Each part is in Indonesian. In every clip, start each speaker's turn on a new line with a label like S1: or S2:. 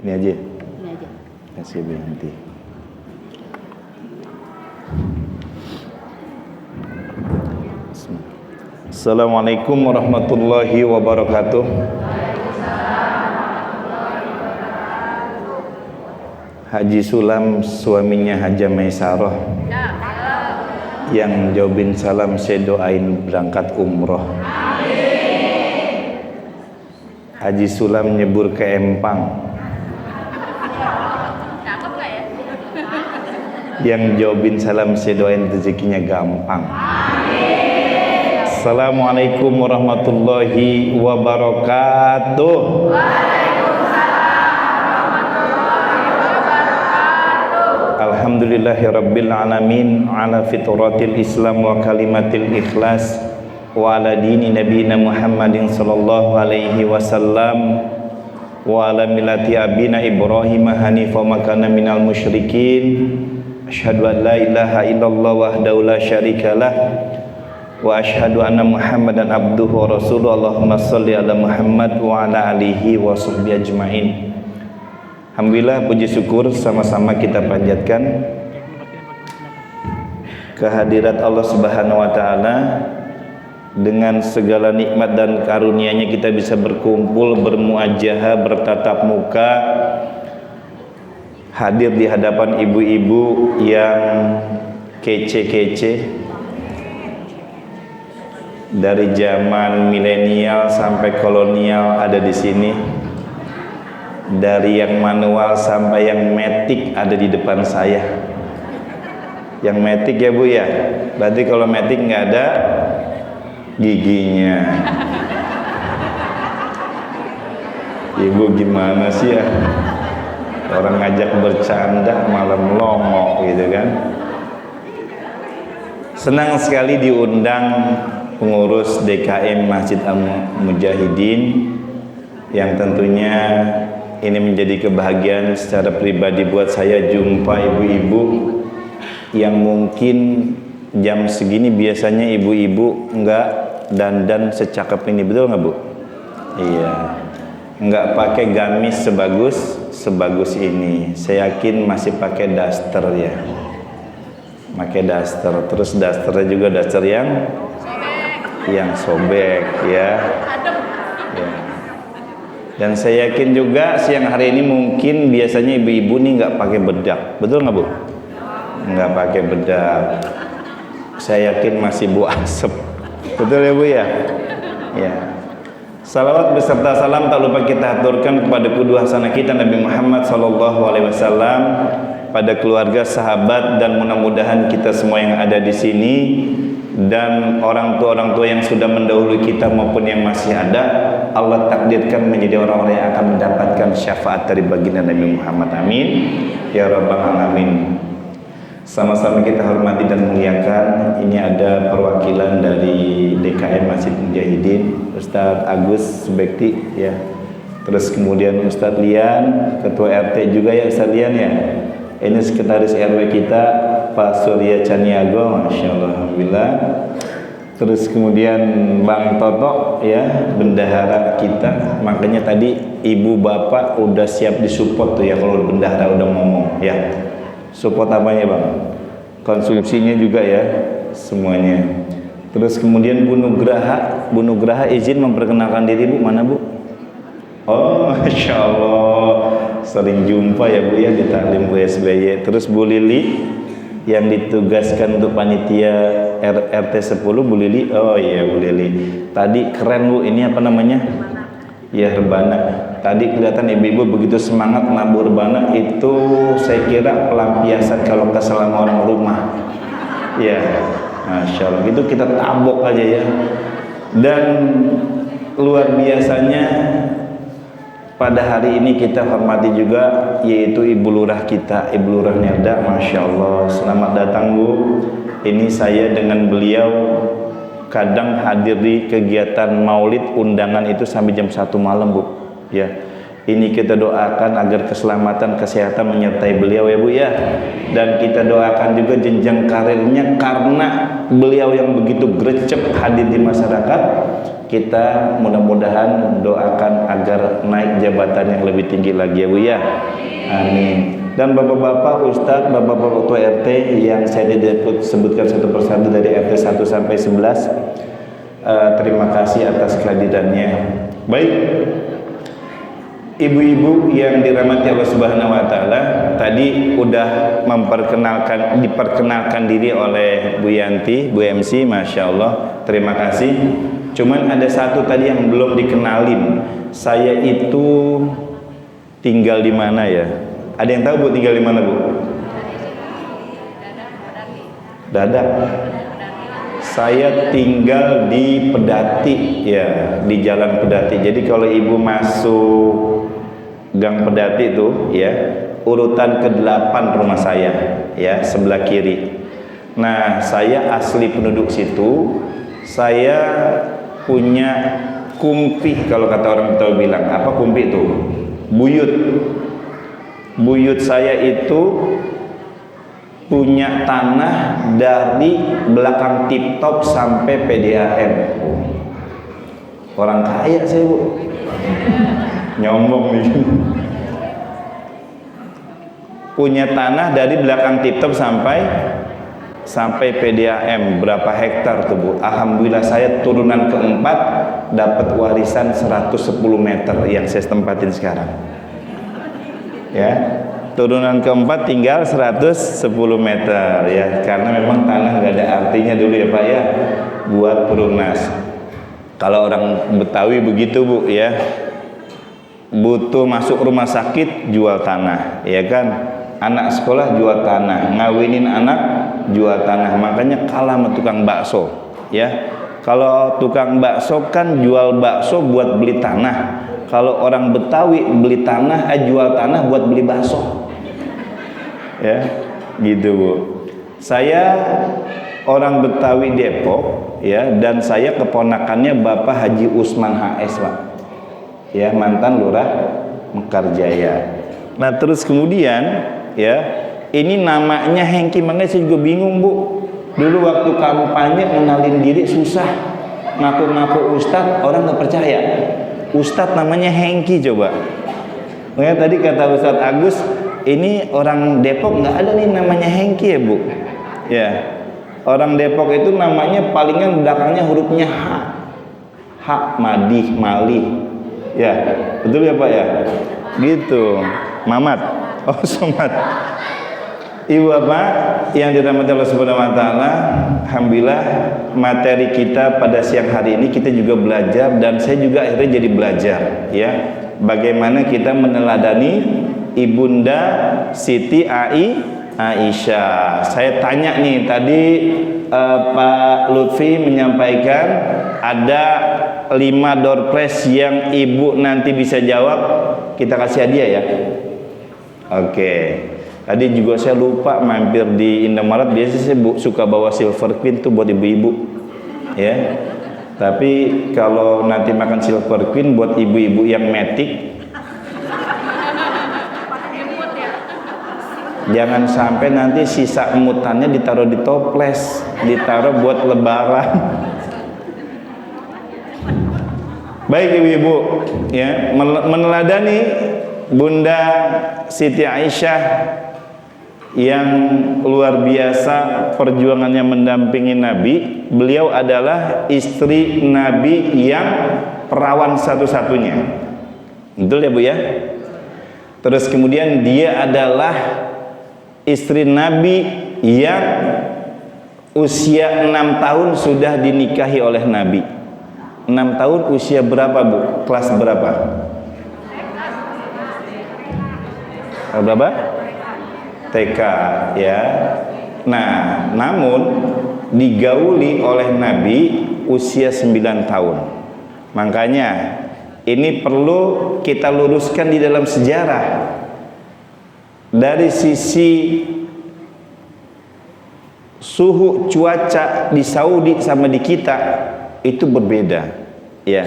S1: Ini aja.
S2: Ini aja.
S1: Kasih berhenti. Assalamualaikum warahmatullahi wabarakatuh. Haji Sulam suaminya Haja Maisarah yang jawabin salam saya doain berangkat umroh. Haji Sulam nyebur ke Empang. Yang jawabin salam saya doain rezekinya gampang. Assalamualaikum warahmatullahi wabarakatuh. Alhamdulillahirabbil alamin ala fitratil Islam wa kalimatil ikhlas wa ala dini nabiyina Muhammadin sallallahu alaihi wasallam wa ala millati abina Ibrahim hanifa wa makana minal musyrikin. Asyhadu an la ilaha illallah wahdahu la syarikalah wa asyhadu anna Muhammadan abduhu wa rasuluhu. Allahumma shalli ala Muhammad wa ala alihi wa sahbihi ajmain. Alhamdulillah, puji syukur sama-sama kita panjatkan kehadirat Allah Subhanahu wa taala. Dengan segala nikmat dan karunia-Nya kita bisa berkumpul, bermuajahah, bertatap muka, hadir di hadapan ibu-ibu yang kece-kece dari zaman milenial sampai kolonial ada di sini. Dari yang manual sampai yang matic ada di depan saya. Yang matic ya Bu ya. Berarti kalau matic nggak ada giginya. Ibu gimana sih ya? Orang ngajak bercanda malah melongo gitu kan. Senang sekali diundang pengurus DKM Masjid Al-Mujahidin yang tentunya ini menjadi kebahagiaan secara pribadi buat saya jumpa ibu-ibu yang mungkin jam segini biasanya ibu-ibu enggak dandan secakep ini, betul nggak Bu? Iya, enggak pakai gamis sebagus ini. Saya yakin masih pakai daster ya, pakai daster. Terus dasternya juga daster yang sobek ya. Dan saya yakin juga siang hari ini mungkin biasanya ibu-ibu nih nggak pakai bedak, betul nggak Bu? Nggak pakai bedak. Saya yakin masih bau asap, betul ya Bu ya? Ya. Salawat beserta salam tak lupa kita haturkan kepada qudwah hasanah kita Nabi Muhammad SAW, pada keluarga, sahabat, dan mudah-mudahan kita semua yang ada di sini dan orang tua yang sudah mendahului kita maupun yang masih ada, Allah takdirkan menjadi orang-orang yang akan mendapatkan syafaat dari baginda Nabi Muhammad. Amin ya rabbal alamin. Sama-sama kita hormati dan muliakan. Ini ada perwakilan dari DKM Masjid Mujahidin, Ustadz Agus Subekti ya. Terus kemudian Ustadz Lian, Ketua RT juga ya Ustadz Lian ya. Ini sekretaris RW kita Pak Surya Caniago, Masya Allah, Alhamdulillah. Terus kemudian Bang Toto ya, bendahara kita. Makanya tadi ibu bapak udah siap disupport tuh ya kalau bendahara udah ngomong ya. Support apanya Bang? Konsumsinya juga ya, semuanya. Terus kemudian Bu Nugraha izin memperkenalkan diri Bu, mana Bu? Oh, Masya Allah, sering jumpa ya Bu ya di taklim Bu SBY. Terus Bu Lili yang ditugaskan untuk panitia RT 10, Bu Lili. Oh iya Bu Lili, tadi keren Bu, ini apa namanya? Ya rebana. Tadi kelihatan ibu-ibu begitu semangat nabur rebana, itu saya kira pelampiasan kalau kesalahan orang rumah. Ya, Masya Allah, itu kita tabok aja ya. Dan luar biasanya pada hari ini kita hormati juga yaitu Ibu Lurah kita, Ibu Lurah Nerda. Masya Allah, selamat datang Bu. Ini saya dengan beliau kadang hadir di kegiatan maulid undangan itu sampai jam 1 malam Bu ya. Ini kita doakan agar keselamatan, kesehatan menyertai beliau ya Bu ya. Dan kita doakan juga jenjang karirnya, karena beliau yang begitu gercep hadir di masyarakat. Kita mudah-mudahan doakan agar naik jabatan yang lebih tinggi lagi ya Bu ya. Amin. Dan bapak-bapak ustadz, bapak-bapak ketua RT yang saya tidak sebutkan satu persatu dari RT 1 sampai 11, terima kasih atas kehadirannya. Baik, ibu-ibu yang dirahmati Allah Subhanahu wa taala, tadi udah diperkenalkan diri oleh Bu Yanti, Bu MC, Masya Allah, terima kasih. Cuman ada satu tadi yang belum dikenalin. Saya itu tinggal di mana ya? Ada yang tahu Bu tinggal di mana Bu? Dadak. Saya tinggal di Pedati ya, di Jalan Pedati. Jadi kalau ibu masuk Gang Pedati itu ya, urutan ke-8 rumah saya ya, sebelah kiri. Nah, saya asli penduduk situ. Saya punya kumpi, kalau kata orang Betawi bilang. Apa kumpi itu? Buyut. Buyut saya itu punya tanah dari belakang Tip Top sampai PDAM. Orang kaya saya Bu. Nyombong nih. Punya tanah dari belakang Tip Top sampai PDAM. Berapa hektar tuh Bu? Alhamdulillah saya turunan keempat dapat warisan 110 meter yang saya tempatin sekarang. Ya, turunan keempat tinggal 110 meter ya, karena memang tanah nggak ada artinya dulu ya Pak ya, buat perunas. Kalau orang Betawi begitu Bu ya, butuh masuk rumah sakit jual tanah ya kan, anak sekolah jual tanah, ngawinin anak jual tanah. Makanya kalah sama tukang bakso ya. Kalau tukang bakso kan jual bakso buat beli tanah. Kalau orang Betawi beli tanah, jual tanah buat beli bakso. Ya, gitu Bu. Saya orang Betawi Depok ya, dan saya keponakannya Bapak Haji Usman HS Pak. Ya, mantan lurah Mekarjaya. Nah, terus kemudian ya, ini namanya Hengki, makanya saya juga bingung Bu. Dulu waktu kampanye kenalin diri susah, ngaku-ngaku ustadz, orang nggak percaya. Ustadz namanya Hengki coba. Makanya tadi kata Ustadz Agus, ini orang Depok nggak ada nih namanya Hengki ya Bu. Ya, orang Depok itu namanya palingan belakangnya hurufnya H, Madih, Malih. Ya, betul ya Pak ya. Gitu, Mamat. Oh, Somad. Ibu Bapak yang dirahmati Allah Subhanahu wa taala, alhamdulillah materi kita pada siang hari ini kita juga belajar, dan saya juga akhirnya jadi belajar ya, bagaimana kita meneladani Ibunda Siti Aisyah. Saya tanya nih tadi, Pak Lutfi menyampaikan ada 5 door prize yang ibu nanti bisa jawab, kita kasih hadiah ya. Oke. Tadi juga saya lupa mampir di Indomaret. Biasanya saya suka bawa Silver Queen tuh buat ibu-ibu ya. Tapi kalau nanti makan Silver Queen buat ibu-ibu yang metik, jangan sampai nanti sisa emutannya ditaruh di toples, ditaruh buat lebaran. Baik ibu-ibu ya, meneladani Bunda Siti Aisyah yang luar biasa perjuangannya mendampingi Nabi. Beliau adalah istri Nabi yang perawan satu-satunya. Betul ya Bu ya? Terus kemudian dia adalah istri Nabi yang usia 6 tahun sudah dinikahi oleh Nabi. 6 tahun usia berapa Bu? Kelas berapa? Berapa? TK ya. Nah, namun digauli oleh Nabi usia 9 tahun. Makanya ini perlu kita luruskan di dalam sejarah. Dari sisi suhu cuaca di Saudi sama di kita itu berbeda ya.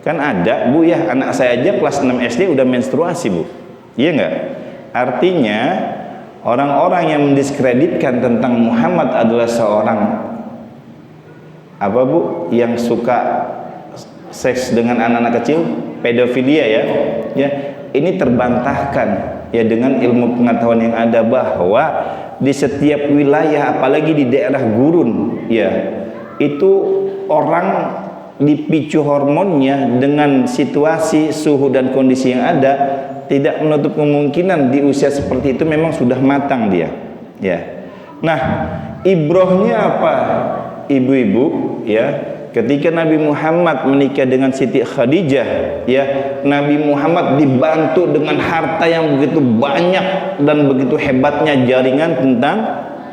S1: Kan ada Bu ya, anak saya aja kelas 6 SD udah menstruasi Bu, iya nggak? Artinya orang-orang yang mendiskreditkan tentang Muhammad adalah seorang apa Bu, yang suka seks dengan anak-anak kecil, pedofilia ya, ini terbantahkan ya dengan ilmu pengetahuan yang ada, bahwa di setiap wilayah, apalagi di daerah gurun ya, itu orang dipicu hormonnya dengan situasi, suhu dan kondisi yang ada, tidak menutup kemungkinan di usia seperti itu memang sudah matang dia ya. Nah, ibrohnya apa ibu-ibu ya, ketika Nabi Muhammad menikah dengan Siti Khadijah ya, Nabi Muhammad dibantu dengan harta yang begitu banyak dan begitu hebatnya jaringan tentang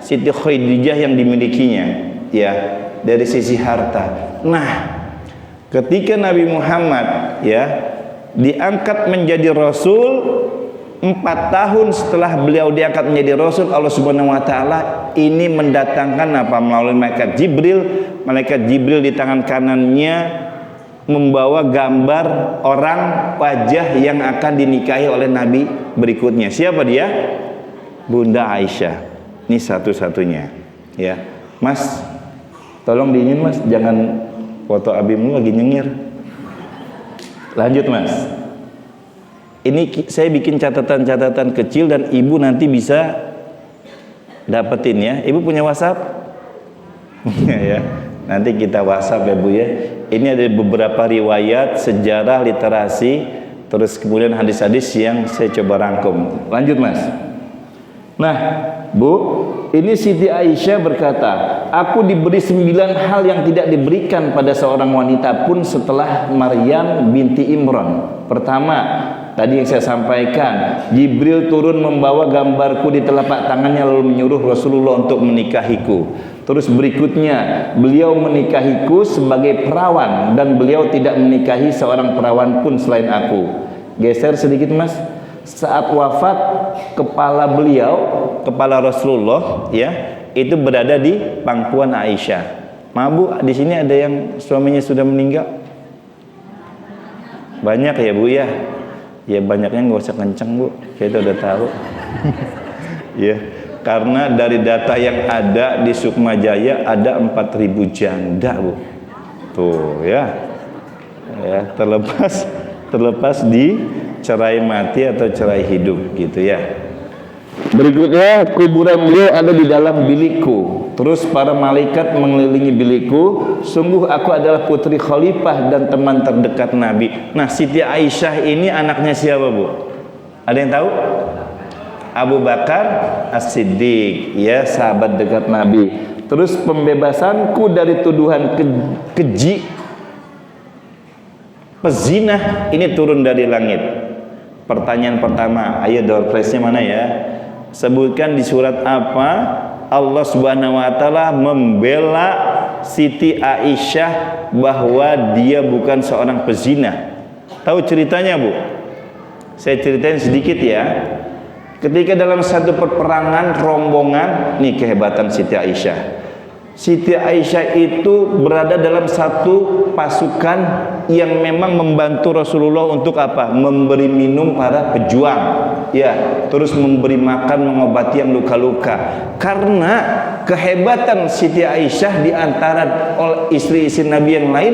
S1: Siti Khadijah yang dimilikinya ya, dari sisi harta. Nah, ketika Nabi Muhammad ya diangkat menjadi Rasul, 4 tahun setelah beliau diangkat menjadi Rasul, Allah Subhanahu wa Ta'ala ini mendatangkan apa, melalui malaikat Jibril. Malaikat Jibril di tangan kanannya membawa gambar orang, wajah yang akan dinikahi oleh Nabi berikutnya. Siapa dia? Bunda Aisyah. Ini satu-satunya ya. Mas, tolong diinin Mas, jangan foto Abimmu lagi nyengir. Lanjut Mas. Ini saya bikin catatan-catatan kecil dan ibu nanti bisa dapetin ya. Ibu punya WhatsApp? Punya ya. Nanti kita WhatsApp ya Bu ya. Ini ada beberapa riwayat, sejarah, literasi, terus kemudian hadis-hadis yang saya coba rangkum. Lanjut Mas. Nah Bu, ini Siti Aisyah berkata, aku diberi 9 hal yang tidak diberikan pada seorang wanita pun setelah Maryam binti Imran. Pertama, tadi yang saya sampaikan, Jibril turun membawa gambarku di telapak tangannya lalu menyuruh Rasulullah untuk menikahiku. Terus berikutnya, beliau menikahiku sebagai perawan dan beliau tidak menikahi seorang perawan pun selain aku. Geser sedikit Mas. Saat wafat, kepala beliau, kepala Rasulullah ya, itu berada di pangkuan Aisyah. Maaf Bu, di sini ada yang suaminya sudah meninggal? Banyak ya Bu ya? Ya banyaknya nggak usah kenceng Bu, kita udah tahu. Ya, karena dari data yang ada di Sukma Jaya ada 4.000 janda Bu. Tuh ya, terlepas di cerai mati atau cerai hidup gitu ya. Berikutnya, kuburan beliau ada di dalam bilikku. Terus para malaikat mengelilingi bilikku. Sungguh aku adalah putri khalifah dan teman terdekat Nabi. Nah, Siti Aisyah ini anaknya siapa Bu? Ada yang tahu? Abu Bakar As-Siddiq ya, sahabat dekat Nabi. Terus pembebasanku dari tuduhan keji pezinah ini turun dari langit. Pertanyaan pertama, ayo door prize-nya mana ya? Sebutkan di surat apa Allah Subhanahu wa Ta'ala membela Siti Aisyah bahwa dia bukan seorang pezina. Tahu ceritanya Bu? Saya ceritain sedikit ya. Ketika dalam satu peperangan rombongan, nih kehebatan Siti Aisyah. Siti Aisyah itu berada dalam satu pasukan yang memang membantu Rasulullah untuk apa? Memberi minum para pejuang ya, terus memberi makan, mengobati yang luka-luka. Karena kehebatan Siti Aisyah di antara istri-istri Nabi yang lain,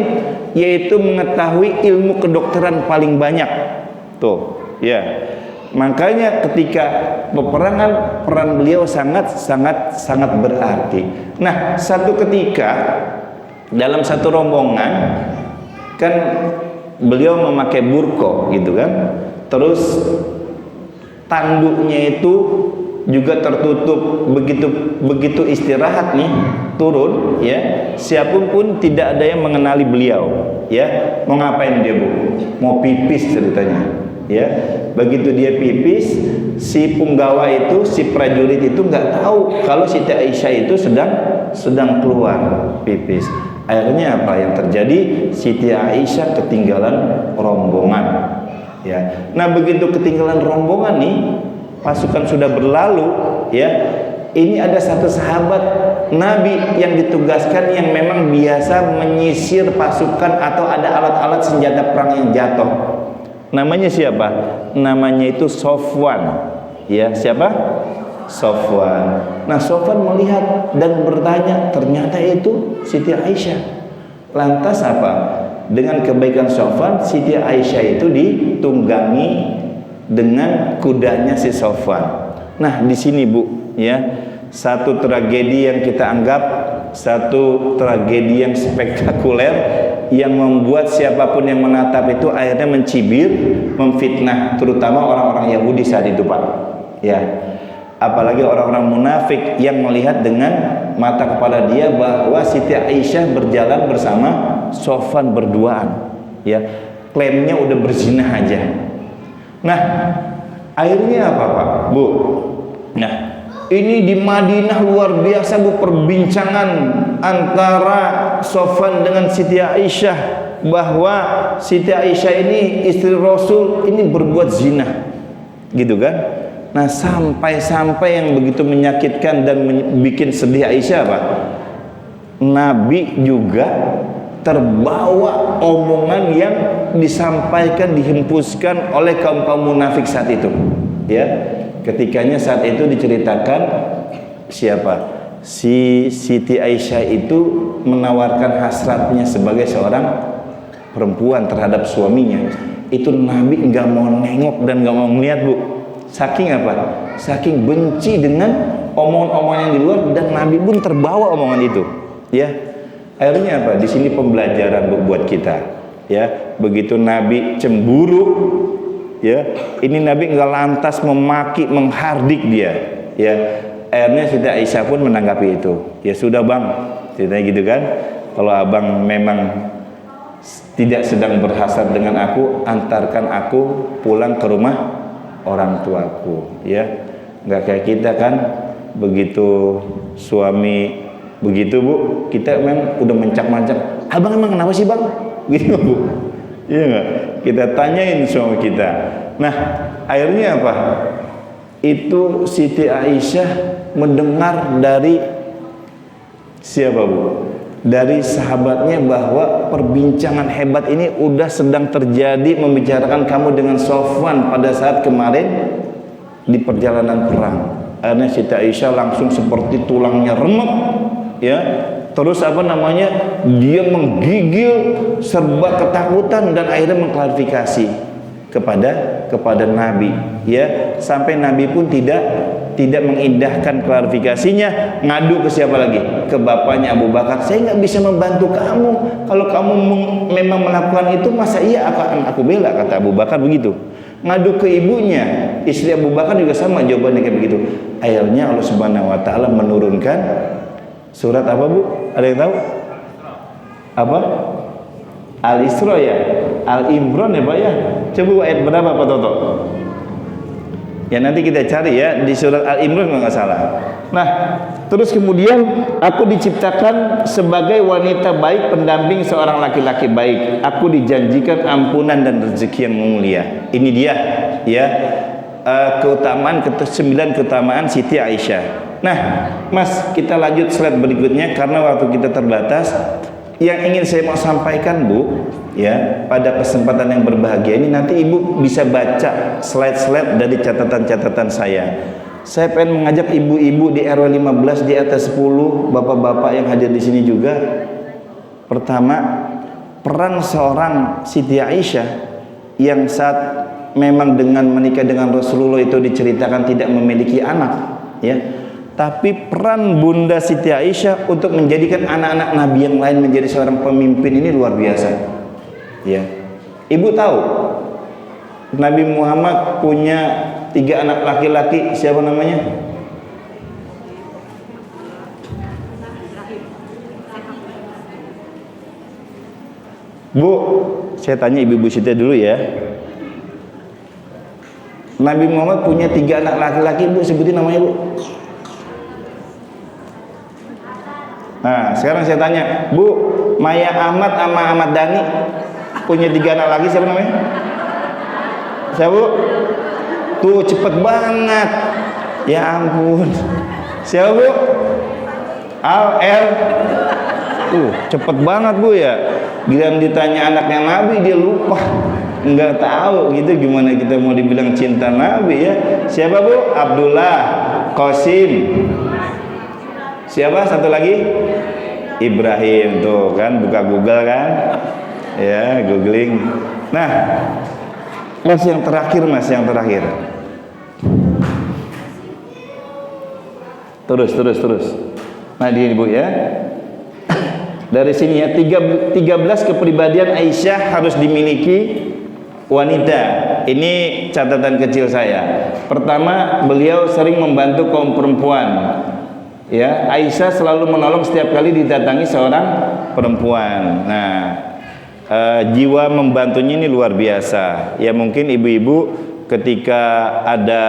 S1: yaitu mengetahui ilmu kedokteran paling banyak tuh ya. Makanya ketika peperangan, peran beliau sangat berarti. Nah, satu ketika dalam satu rombongan kan beliau memakai burqa gitu kan. Terus tanduknya itu juga tertutup. Begitu istirahat nih turun ya, siapapun pun tidak ada yang mengenali beliau ya. Mau ngapain dia Bu? Mau pipis ceritanya ya. Begitu dia pipis, si punggawa itu, si prajurit itu nggak tahu kalau Siti Aisyah itu sedang keluar pipis. Akhirnya apa yang terjadi? Siti Aisyah ketinggalan rombongan ya. Nah, begitu ketinggalan rombongan nih, pasukan sudah berlalu ya. Ini ada satu sahabat nabi yang ditugaskan yang memang biasa menyisir pasukan atau ada alat-alat senjata perang yang jatuh. Namanya siapa? Namanya itu Sofwan. Ya, siapa? Sofwan. Nah, Sofwan melihat dan bertanya, ternyata itu Siti Aisyah. Lantas apa? Dengan kebaikan Sofwan, Siti Aisyah itu ditunggangi dengan kudanya si Sofwan. Nah, di sini Bu, ya, satu tragedi yang kita anggap satu tragedi yang spektakuler yang membuat siapapun yang menatap itu akhirnya mencibir, memfitnah, terutama orang-orang Yahudi saat itu, Pak. Ya, apalagi orang-orang munafik yang melihat dengan mata kepala dia bahwa Siti Aisyah berjalan bersama Sofwan berduaan. Ya, klaimnya udah berzina aja. Nah, akhirnya apa, Pak? Bu? Nah, ini di Madinah luar biasa Bu, perbincangan antara Sofwan dengan Siti Aisyah bahwa Siti Aisyah ini istri Rasul ini berbuat zina, gitu kan? Nah, sampai-sampai yang begitu menyakitkan dan bikin sedih Aisyah apa? Nabi juga terbawa omongan yang disampaikan, dihempuskan oleh kaum munafik saat itu. Ya. Ketikanya saat itu diceritakan siapa? Si Siti Aisyah itu menawarkan hasratnya sebagai seorang perempuan terhadap suaminya. Itu Nabi nggak mau nengok dan nggak mau melihat Bu. Saking apa? Saking benci dengan omongan-omongan yang di luar, dan Nabi pun terbawa omongan itu. Ya, akhirnya apa? Di sini pembelajaran Bu buat kita. Ya, begitu Nabi cemburu, ya, ini Nabi enggak lantas memaki, menghardik dia, ya. Akhirnya Siti Aisyah pun menanggapi itu. Ya sudah Bang, ceritanya gitu kan. Kalau Abang memang tidak sedang berhasrat dengan aku, antarkan aku pulang ke rumah orang tuaku, ya. Enggak kayak kita kan, begitu suami begitu Bu, kita memang udah mencak-mencak, abang emang kenapa sih Bang? Gitu Bu. Iya enggak? Kita tanyain suami kita. Nah, akhirnya apa? Itu Siti Aisyah mendengar dari siapa Bu? Dari sahabatnya bahwa perbincangan hebat ini udah sedang terjadi, membicarakan kamu dengan Sofwan pada saat kemarin di perjalanan perang. Akhirnya Siti Aisyah langsung seperti tulangnya remek, ya. Terus apa namanya, dia menggigil, serba ketakutan, dan akhirnya mengklarifikasi kepada Nabi, ya, sampai Nabi pun tidak mengindahkan klarifikasinya, ngadu ke siapa lagi? Ke bapaknya Abu Bakar. Saya nggak bisa membantu kamu, kalau kamu memang melakukan itu, masa iya akan aku bela, kata Abu Bakar begitu. Ngadu ke ibunya, istri Abu Bakar juga sama jawabannya kayak begitu. Akhirnya Allah Subhanahu wa taala menurunkan surat apa Bu? Ada yang tahu? Apa? Al-Isra ya? Al-Imran ya Pak ya? Coba ayat berapa Pak Toto? Ya nanti kita cari ya, di surat Al-Imran kalau nggak salah. Nah, terus kemudian aku diciptakan sebagai wanita baik, pendamping seorang laki-laki baik. Aku dijanjikan ampunan dan rezeki yang mulia. Ini dia ya, keutamaan ke-9 keutamaan Siti Aisyah. Nah, Mas, kita lanjut slide berikutnya karena waktu kita terbatas. Yang ingin saya mau sampaikan Bu, ya, pada kesempatan yang berbahagia ini, nanti Ibu bisa baca slide-slide dari catatan-catatan saya. Saya pengen mengajak ibu-ibu di RW 15 di atas 10, bapak-bapak yang hadir di sini juga. Pertama, peran seorang Siti Aisyah yang saat memang dengan menikah dengan Rasulullah itu diceritakan tidak memiliki anak, ya. Tapi peran Bunda Siti Aisyah untuk menjadikan anak-anak Nabi yang lain menjadi seorang pemimpin ini luar biasa. Ya, Ibu tahu Nabi Muhammad punya 3 anak laki-laki, siapa namanya? Bu, saya tanya ibu-ibu Siti dulu ya. Nabi Muhammad punya 3 anak laki-laki, Bu, sebutin namanya Bu. Nah, sekarang saya tanya, Bu, Maya Ahmad sama Ahmad Dhani punya 3 anak lagi, siapa namanya? Siapa Bu? Tuh cepet banget. Ya ampun. Siapa Bu? Al R. Cepet banget Bu ya. Giliran ditanya anaknya Nabi dia lupa, nggak tahu gitu. Gimana kita mau dibilang cinta Nabi ya? Siapa Bu? Abdullah, Qasim. Siapa satu lagi? Ibrahim. Tuh kan, buka Google kan ya, googling. Nah Mas, yang terakhir Mas, yang terakhir. Terus. Nah ini Bu ya, dari sini ya, 13 kepribadian Aisyah harus dimiliki wanita. Ini catatan kecil saya. Pertama, beliau sering membantu kaum perempuan. Ya, Aisyah selalu menolong setiap kali didatangi seorang perempuan. Nah, jiwa membantunya ini luar biasa. Ya mungkin ibu-ibu ketika ada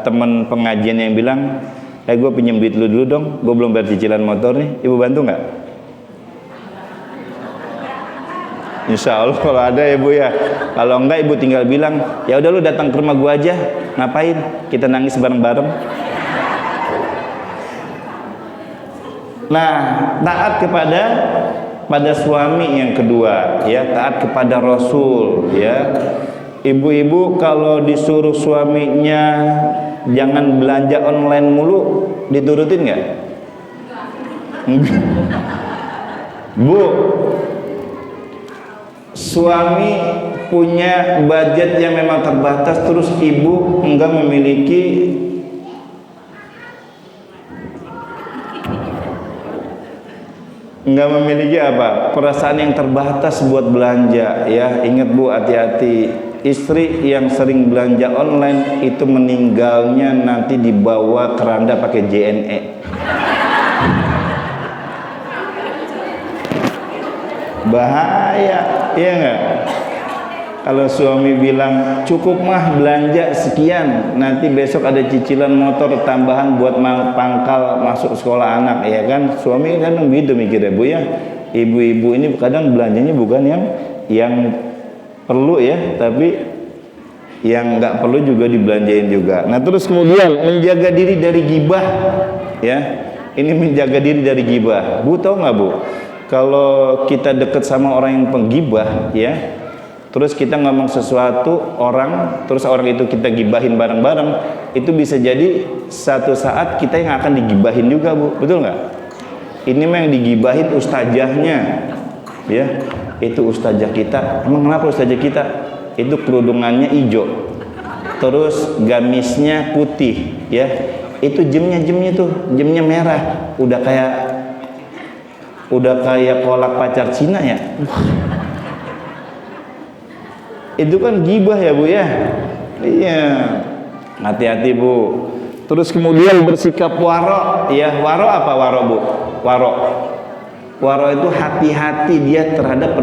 S1: teman pengajian yang bilang, gue pinjam duit lu dulu dong, gue belum bayar cicilan motor nih, ibu bantu nggak? Insya Allah kalau ada ya Bu ya. Kalau enggak ibu tinggal bilang, ya udah lu datang ke rumah gua aja, ngapain? Kita nangis bareng-bareng. Nah, taat pada suami yang kedua, ya, taat kepada Rasul, ya. Ibu-ibu kalau disuruh suaminya jangan belanja online mulu, diturutin nggak? Bu, suami punya budget yang memang terbatas, terus ibu enggak memiliki apa? Perasaan yang terbatas buat belanja, ya. Ingat Bu, hati-hati. Istri yang sering belanja online itu meninggalnya nanti dibawa keranda pakai JNE. Bahaya, iya nggak? Kalau suami bilang cukup mah belanja sekian, nanti besok ada cicilan motor tambahan buat pangkal masuk sekolah anak, ya kan? Suami kan begitu mikirnya Bu ya. Ibu-ibu ini kadang belanjanya bukan yang perlu ya, tapi yang nggak perlu juga dibelanjain juga. Nah terus kemudian menjaga diri dari gibah, ya. Ini menjaga diri dari gibah. Bu tahu nggak Bu? Kalau kita deket sama orang yang penggibah, ya, terus kita ngomong sesuatu orang, terus orang itu kita gibahin bareng-bareng, itu bisa jadi satu saat kita yang akan digibahin juga Bu, betul nggak? Ini mah yang digibahin ustazahnya, ya, itu ustazah kita. Emang kenapa ustazah kita? Itu kerudungannya hijau, terus gamisnya putih, ya, itu jemnya merah, udah kayak kolak pacar Cina ya. Itu kan gibah ya Bu ya. Iya, hati-hati Bu. Terus kemudian bersikap waro, ya. Waro apa waro Bu? Waro itu hati-hati dia terhadap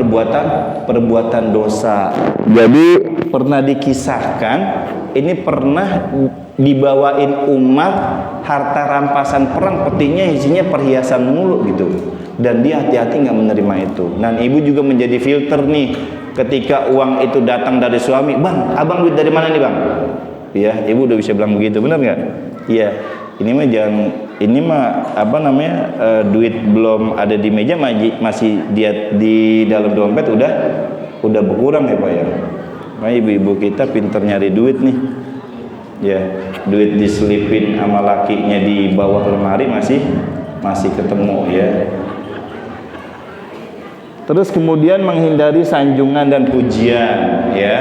S1: perbuatan dosa. Jadi pernah dikisahkan, ini pernah dibawain Umar harta rampasan perang, petinya isinya perhiasan mulu gitu, dan dia hati-hati nggak menerima itu. Dan ibu juga menjadi filter nih, ketika uang itu datang dari suami, bang, abang duit dari mana nih bang? Ya, ibu udah bisa bilang begitu, benar nggak? Iya, ini mah jangan, ini mah apa namanya, duit belum ada di meja masih dia di dalam dompet udah berkurang ya Pak ya. Nah, ibu-ibu kita pinter nyari duit nih, ya, duit diselipin sama lakinya di bawah lemari masih ketemu ya. Terus kemudian menghindari sanjungan dan pujian, ya.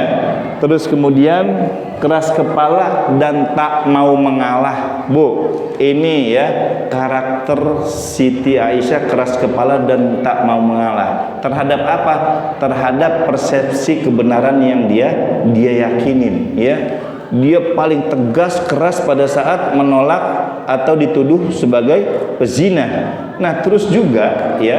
S1: Terus kemudian keras kepala dan tak mau mengalah, Bu. Ini ya karakter Siti Aisyah, keras kepala dan tak mau mengalah. Terhadap apa? Terhadap persepsi kebenaran yang dia yakinin, ya. Dia paling tegas, keras pada saat menolak atau dituduh sebagai pezina. Nah, terus juga ya,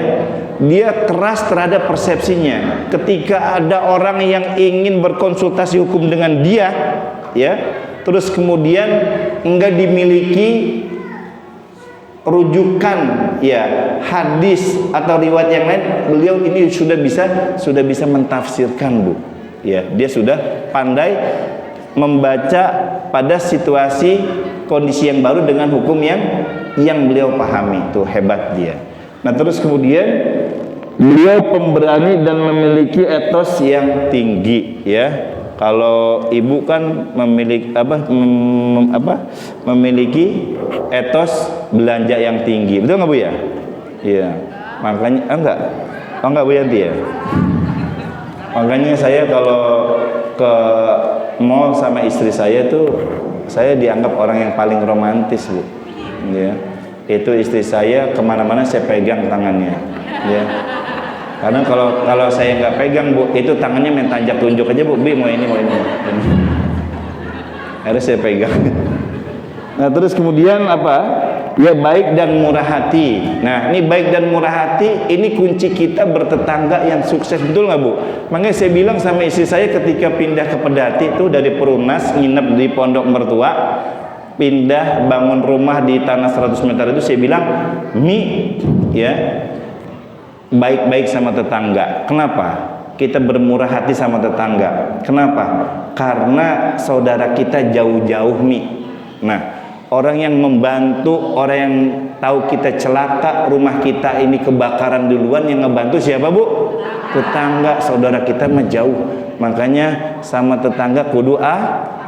S1: dia keras terhadap persepsinya. Ketika ada orang yang ingin berkonsultasi hukum dengan dia, ya, terus kemudian enggak dimiliki rujukan, ya, hadis atau riwayat yang lain, beliau ini sudah bisa mentafsirkan, Bu. Ya, dia sudah pandai membaca pada situasi kondisi yang baru dengan hukum yang beliau pahami. Tuh hebat dia. Nah terus kemudian beliau pemberani dan memiliki etos yang tinggi ya. Kalau ibu kan memiliki memiliki etos belanja yang tinggi, betul nggak Bu ya? Iya. Makanya enggak Bu Yanti ya. Makanya saya kalau ke mall sama istri saya tuh saya dianggap orang yang paling romantis Bu. Ya. Itu istri saya kemana-mana saya pegang tangannya. Ya. Karena kalau saya nggak pegang Bu, itu tangannya main tanjak tunjuk aja Bu, mau ini. Harus saya pegang. Nah terus kemudian apa? Ya baik dan murah hati. Nah ini baik dan murah hati, ini kunci kita bertetangga yang sukses, betul nggak Bu? Makanya saya bilang sama istri saya ketika pindah ke Pedati itu dari Perumnas, nginep di pondok mertua, pindah bangun rumah di tanah 100 meter itu, saya bilang ya baik-baik sama tetangga. Kenapa? Kita bermurah hati sama tetangga. Kenapa? Karena saudara kita jauh-jauh Nah, orang yang membantu, orang yang tahu kita celaka, rumah kita ini kebakaran duluan, yang ngebantu siapa Bu? Tetangga, saudara kita mah jauh. Makanya sama tetangga kudu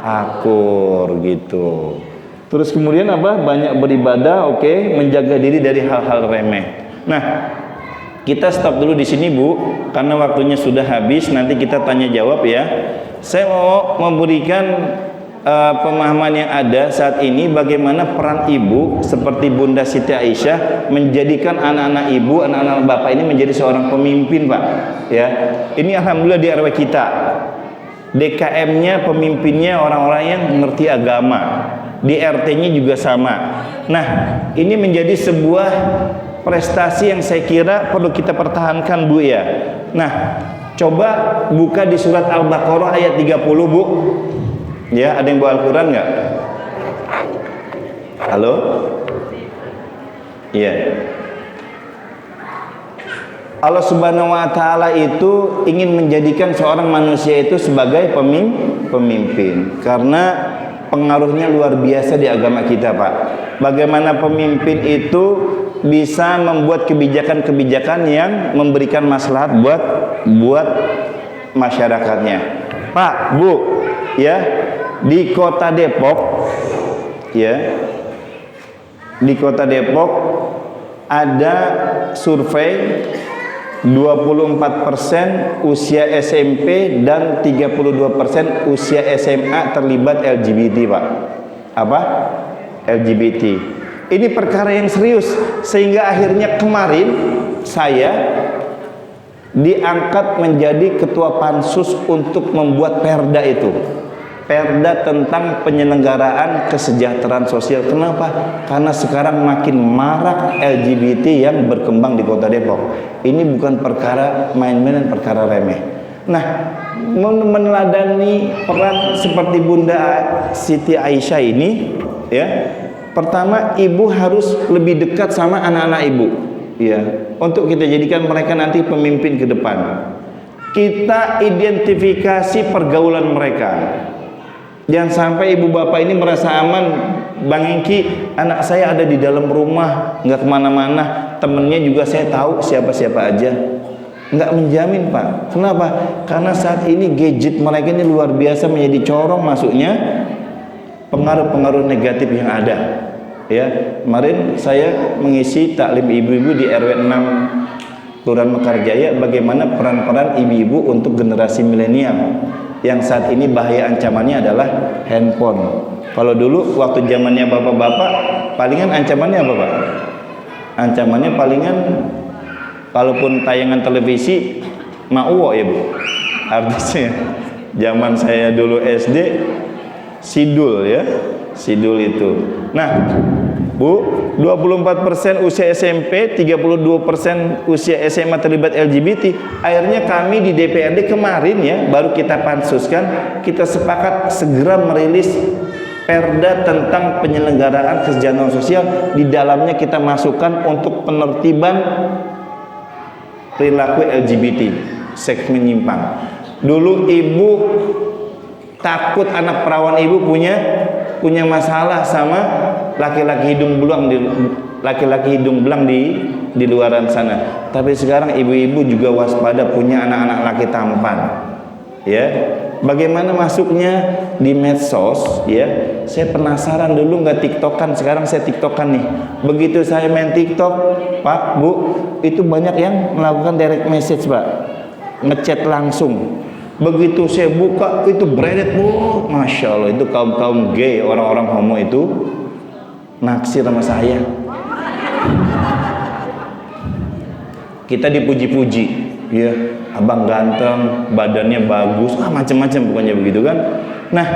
S1: akur gitu. Terus kemudian apa? Banyak beribadah, oke, menjaga diri dari hal-hal remeh. Nah, kita stop dulu di sini Bu, karena waktunya sudah habis. Nanti kita tanya jawab ya. Saya mau memberikan pemahaman yang ada saat ini, bagaimana peran ibu seperti Bunda Siti Aisyah menjadikan anak-anak ibu, anak-anak bapak ini menjadi seorang pemimpin Pak. Ya, ini alhamdulillah di RW kita, DKM-nya pemimpinnya orang-orang yang mengerti agama, di RT-nya juga sama. Nah, ini menjadi sebuah prestasi yang saya kira perlu kita pertahankan Bu ya. Nah, coba buka di surat Al-Baqarah ayat 30 Bu. Ya, ada yang bawa Al-Quran nggak? Halo? Iya. Allah Subhanahu wa Ta'ala itu ingin menjadikan seorang manusia itu sebagai pemimpin, karena pengaruhnya luar biasa di agama kita Pak. Bagaimana pemimpin itu bisa membuat kebijakan-kebijakan yang memberikan maslahat buat masyarakatnya. Pak, Bu, ya, di Kota Depok, ya, di Kota Depok ada survei 24% usia SMP dan 32% usia SMA terlibat LGBT Pak. Apa? LGBT. Ini perkara yang serius, sehingga akhirnya kemarin saya diangkat menjadi ketua pansus untuk membuat perda itu. Perda tentang penyelenggaraan kesejahteraan sosial. Kenapa? Karena sekarang makin marak LGBT yang berkembang di Kota Depok. Ini bukan perkara main-main dan perkara remeh. Nah, meneladani peran seperti Bunda Siti Aisyah ini, ya, pertama ibu harus lebih dekat sama anak-anak ibu, ya, untuk kita jadikan mereka nanti pemimpin ke depan. Kita identifikasi pergaulan mereka. Jangan sampai ibu bapak ini merasa aman, Bang Engki, anak saya ada di dalam rumah, nggak kemana-mana, temennya juga saya tahu siapa-siapa aja. Nggak menjamin Pak. Kenapa? Karena saat ini gadget mereka ini luar biasa menjadi corong masuknya pengaruh-pengaruh negatif yang ada. Ya, kemarin saya mengisi taklim ibu-ibu di RW 6 Kelurahan Mekarjaya, bagaimana peran-peran ibu-ibu untuk generasi milenial yang saat ini bahaya ancamannya adalah handphone. Kalau dulu waktu zamannya bapak-bapak, palingan ancamannya apa Pak? Ancamannya palingan kalaupun tayangan televisi mauwo ya Bu. Artisnya zaman saya dulu SD sidul ya, sidul itu. Nah Bu, 24% usia SMP, 32% usia SMA terlibat LGBT. Akhirnya kami di DPRD kemarin ya, baru kita pansuskan, kita sepakat segera merilis perda tentang penyelenggaraan kesejahteraan sosial. Di dalamnya kita masukkan untuk penertiban perilaku LGBT, seks menyimpang. Dulu ibu Takut anak perawan ibu punya masalah sama laki-laki hidung belang di luaran sana. Tapi sekarang ibu-ibu juga waspada punya anak-anak laki tampan. Ya, bagaimana masuknya di medsos? Ya, saya penasaran dulu nggak tiktokan, sekarang saya tiktokan nih. Begitu saya main tiktok, Pak, Bu, itu banyak yang melakukan direct message, Pak, ngechat langsung. Begitu saya buka itu bredet, Bu, masya Allah, itu kaum gay, orang-orang homo itu naksir sama saya. Kita dipuji-puji, ya, abang ganteng, badannya bagus, macam-macam pokoknya begitu kan. Nah,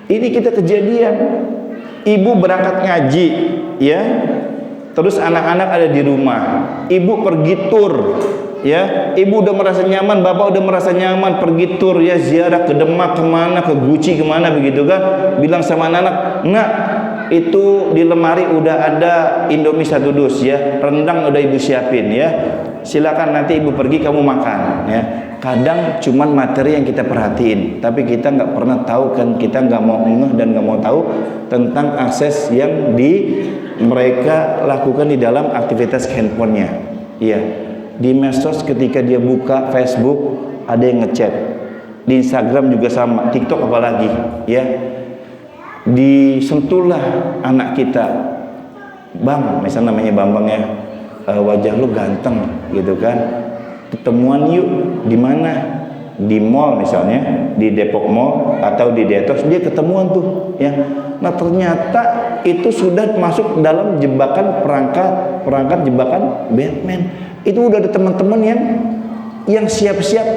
S1: ini kita kejadian, ibu berangkat ngaji, ya, terus anak-anak ada di rumah, ibu pergi tur, ya, ibu udah merasa nyaman, bapak udah merasa nyaman, pergi tur, ya, ziarah ke Demak kemana, ke Guci kemana begitu kan, bilang sama anak-anak, "Nak, itu di lemari udah ada Indomie 1 dus, ya, rendang udah ibu siapin, ya, silakan nanti ibu pergi kamu makan." Ya, kadang cuman materi yang kita perhatiin, tapi kita nggak pernah tahu kan, kita nggak mau ngeh dan nggak mau tahu tentang akses yang mereka lakukan di dalam aktivitas handphonenya. Iya, di medsos ketika dia buka Facebook ada yang ngechat, di Instagram juga sama, TikTok apalagi, ya. Disentuhlah anak kita, "Bang," misalnya namanya Bambang, ya, "wajah lu ganteng," gitu kan, "ketemuan yuk." Di mana? Di mall misalnya, di Depok Mall atau di Detos, dia ketemuan tuh, ya. Nah, ternyata itu sudah masuk dalam jebakan perangkat jebakan Batman. Itu udah ada teman-teman yang siap-siap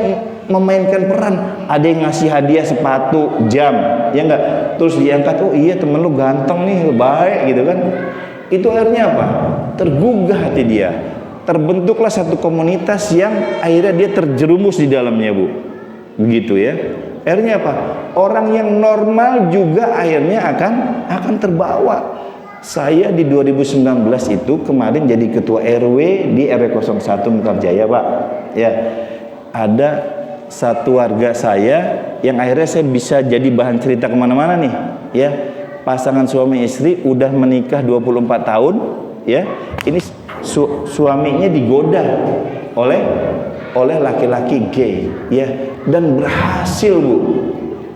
S1: memainkan peran. Ada yang ngasih hadiah sepatu, jam, ya enggak, terus diangkat, "Oh iya, temen lu ganteng nih, baik," gitu kan. Itu akhirnya apa? Tergugah hati dia, terbentuklah satu komunitas yang akhirnya dia terjerumus di dalamnya, Bu, begitu ya. Akhirnya apa? Orang yang normal juga akhirnya akan terbawa. Saya di 2019 itu kemarin jadi ketua RW di RW 01 Mekarjaya, Pak, ya. Ada satu warga saya yang akhirnya saya bisa jadi bahan cerita kemana-mana nih, ya. Pasangan suami istri udah menikah 24 tahun, ya. Ini suaminya digoda oleh laki-laki gay, ya, dan berhasil, Bu.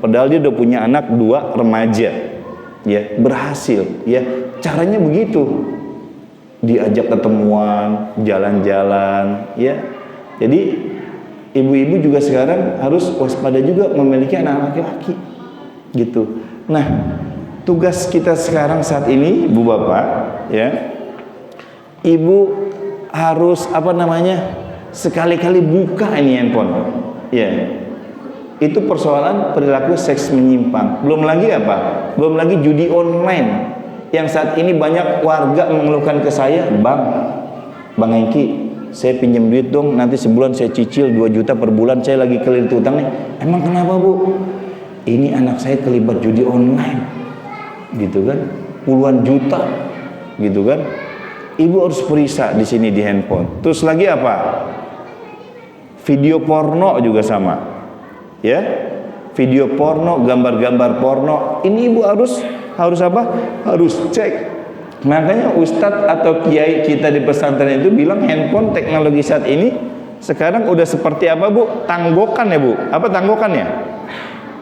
S1: Padahal dia udah punya anak 2 remaja, ya, berhasil, ya. Caranya begitu, diajak ketemuan, jalan-jalan, ya. Jadi ibu-ibu juga sekarang harus waspada juga memiliki anak laki-laki, gitu. Nah, tugas kita sekarang saat ini, Bu Bapak, ya, ibu harus sekali-kali buka ini handphone, ya. Itu persoalan perilaku seks menyimpang. Belum lagi belum lagi judi online yang saat ini banyak warga mengeluhkan ke saya, Bang Hengki, saya pinjam duit dong, nanti sebulan saya cicil 2 juta per bulan, saya lagi kelilit utang nih. Emang kenapa, Bu? Ini anak saya terlibat judi online, gitu kan, puluhan juta, gitu kan. Ibu harus periksa di sini di handphone. Terus lagi video porno juga sama, ya, video porno, gambar-gambar porno. Ini ibu harus cek. Makanya ustadz atau kiai kita di pesantren itu bilang handphone teknologi saat ini sekarang udah seperti apa, Bu? Tanggokan, ya, Bu. Apa tanggokannya?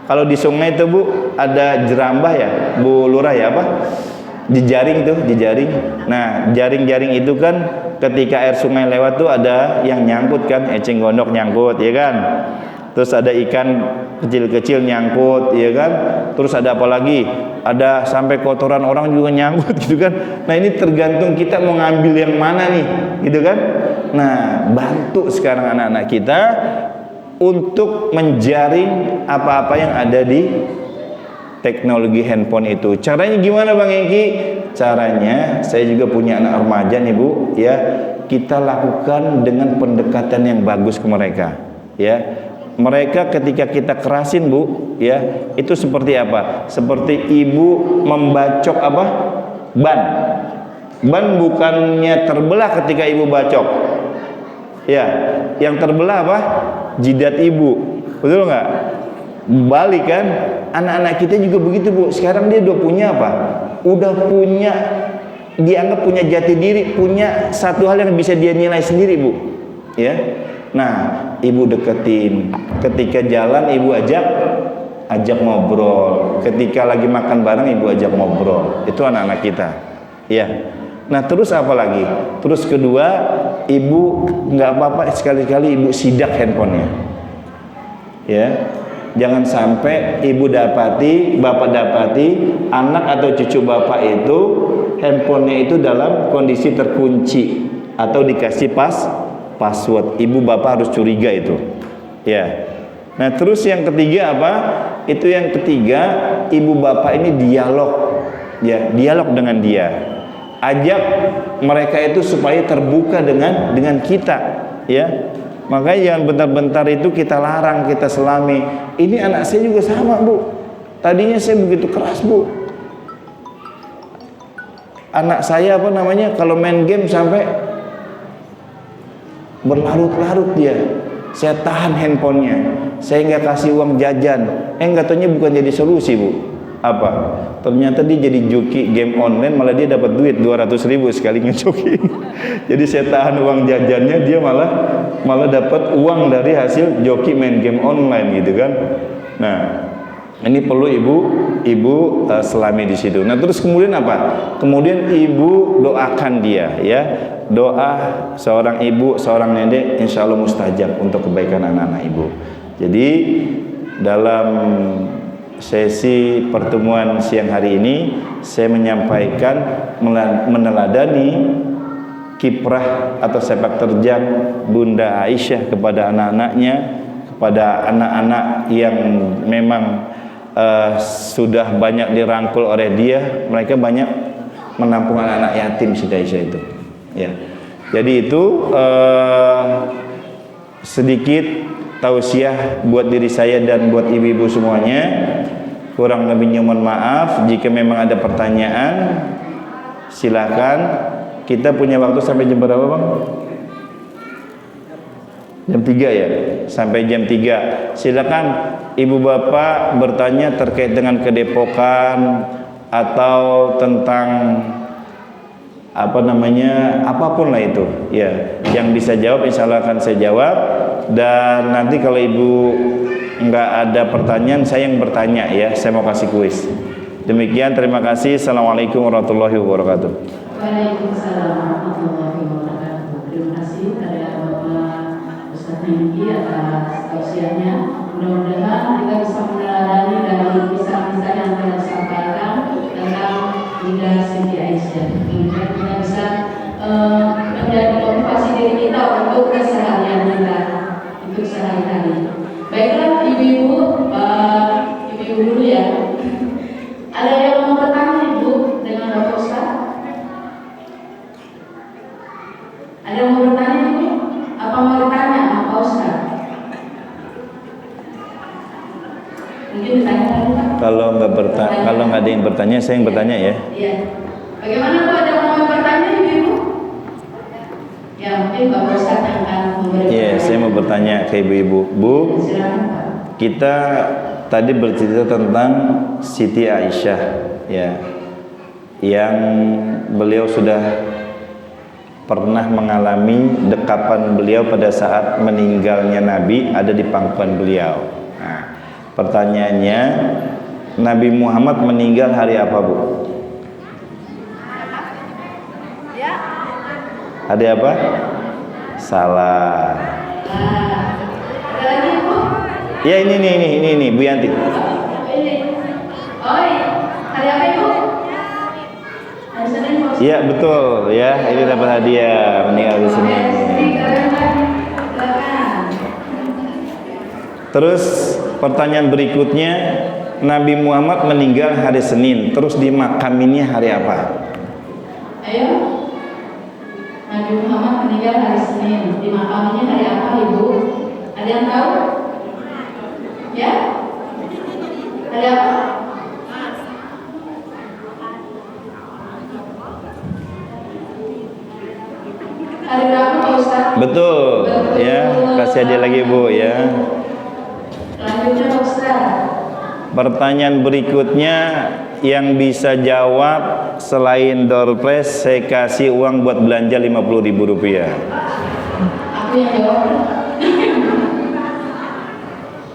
S1: Kalau di sungai itu, Bu, ada jerambah, ya, Bu Lurah, ya, jejaring tuh, jejaring. Nah, jaring-jaring itu kan ketika air sungai lewat tuh ada yang nyangkut kan, eceng gondok nyangkut, ya kan. Terus ada ikan kecil-kecil nyangkut, ya kan. Terus ada apa lagi? Ada sampai kotoran orang juga nyangkut, gitu kan. Nah, ini tergantung kita mau ngambil yang mana nih, gitu kan. Nah, bantu sekarang anak-anak kita untuk menjaring apa-apa yang ada di teknologi handphone itu. Caranya gimana, Bang Hengki? Caranya, saya juga punya anak remaja nih, Bu, ya. Kita lakukan dengan pendekatan yang bagus ke mereka, ya. Mereka ketika kita kerasin, Bu, ya, itu seperti apa? Seperti ibu membacok ban. Ban bukannya terbelah ketika ibu bacok, ya. Yang terbelah Jidat ibu, betul nggak? balik kan, anak-anak kita juga begitu Bu. Sekarang dia udah punya apa? Udah punya, dianggap punya jati diri, punya satu hal yang bisa dia nilai sendiri Bu. Ya, nah ibu deketin, ketika jalan ibu ajak ngobrol, ketika lagi makan bareng ibu ajak ngobrol. Itu anak-anak kita. Ya. Nah terus apa lagi? Terus kedua, ibu nggak apa-apa sekali-kali ibu sidak handphonenya. Ya, jangan sampai ibu dapati, bapak dapati anak atau cucu bapak itu handphonenya itu dalam kondisi terkunci atau dikasih password. Ibu bapak harus curiga itu. Ya. Nah terus yang ketiga apa? Itu yang ketiga, ibu bapak ini dialog, ya dialog dengan dia. Ajak mereka itu supaya terbuka dengan kita, ya. Makanya jangan bentar-bentar itu kita larang, kita selami. Ini anak saya juga sama Bu. Tadinya saya begitu keras Bu. Anak saya apa namanya, kalau main game sampai berlarut-larut dia. Saya tahan handphonenya, saya nggak kasih uang jajan. Nggak taunya bukan jadi solusi Bu. Apa? Ternyata dia jadi joki game online, malah dia dapat duit 200.000 sekali ngejoki. Jadi saya tahan uang jajannya, dia malah dapat uang dari hasil joki main game online gitu kan. Nah, ini perlu ibu selami di situ. Nah, terus kemudian apa? Kemudian ibu doakan dia, ya. Doa seorang ibu, seorang nenek insya Allah mustajab untuk kebaikan anak-anak ibu. Jadi dalam sesi pertemuan siang hari ini saya menyampaikan meneladani kiprah atau sepak terjang Bunda Aisyah kepada anak-anaknya, kepada anak-anak yang memang sudah banyak dirangkul oleh dia. Mereka banyak menampung anak-anak yatim Siti Aisyah itu, ya. Jadi itu sedikit tausiah buat diri saya dan buat ibu-ibu semuanya. Kurang lebihnya mohon maaf. Jika memang ada pertanyaan silakan. Kita punya waktu sampai jam berapa Bang? Jam 3 ya? Sampai jam 3. Silakan ibu bapak bertanya terkait dengan kedepokan atau tentang apa namanya, apapun lah itu ya, yang bisa jawab insya Allah akan saya jawab. Dan nanti kalau ibu nggak ada pertanyaan, saya yang bertanya ya, saya mau kasih kuis. Demikian, terima kasih. Assalamualaikum warahmatullahi wabarakatuh.
S2: Waalaikumsalam warahmatullahi wabarakatuh. Terima kasih kepada Bapak Ustaz Hengki atas tausiahnya. Mudah-mudahan kita bisa meneladani dari kisah-kisah yang telah disampaikan tentang Bunda Siti Aisyah. Kemudian kita bisa menjadi motivasi diri kita untuk keseharian kita, untuk sehari-hari. Baiklah ibu-ibu, ibu-ibu dulu ya. Ada yang mau bertanya Ibu dengan Bapak Ustaz? Ada yang mau bertanya Ibu? Apa mau ditanya Bapak Ustaz? Mungkin ditanya lagi Pak.
S1: Kalau nggak ada yang bertanya, saya yang bertanya ya.
S2: Iya. Bagaimana Pak, ada yang mau bertanya Ibu? Ya mungkin Bapak Ustaz yang akan memberikan.
S1: Iya, saya mau bertanya ke ibu-ibu. Bu,
S2: silakan Pak.
S1: kita tadi bercerita tentang Siti Aisyah ya, yang beliau sudah pernah mengalami dekapan beliau pada saat meninggalnya Nabi, ada di pangkuan beliau. Nah, pertanyaannya, Nabi Muhammad meninggal hari apa Bu? Hari apa? Salah.
S2: Ada lagi Ibu?
S1: Ya ini Bu Yanti.
S2: Oh iya. Hari apa Ibu? Hari Senin Pak.
S1: Iya betul ya, ini dapat hadiah meninggal di sini. Terus pertanyaan berikutnya, Nabi Muhammad meninggal hari Senin, terus dimakaminya hari apa?
S2: Ayo. Nabi Muhammad meninggal hari Senin, dimakaminya hari apa Ibu? Ada yang tahu? Ya? Hari apa? Hari Rabu Pak Ustaz?
S1: Betul. Ya, kasih hadiah lagi Bu ya.
S2: Lanjutnya Pak Ustaz.
S1: Pertanyaan berikutnya yang bisa jawab selain door prize, saya kasih uang buat belanja Rp50.000.
S2: Aku yang jawab.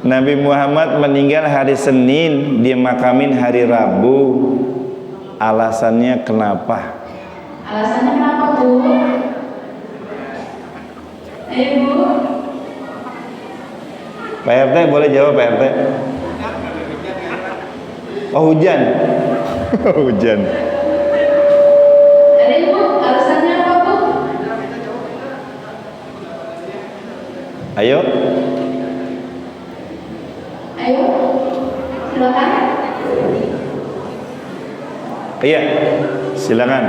S1: Nabi Muhammad meninggal hari Senin, dimakamin hari Rabu. Alasannya kenapa?
S2: Alasannya kenapa, Bu? Bu.
S1: Pak RT boleh jawab, Pak RT? Oh, hujan. Hujan.
S2: Bu, alasannya apa, Bu?
S1: Ayo.
S2: Ayo, silakan.
S1: Iya, silakan.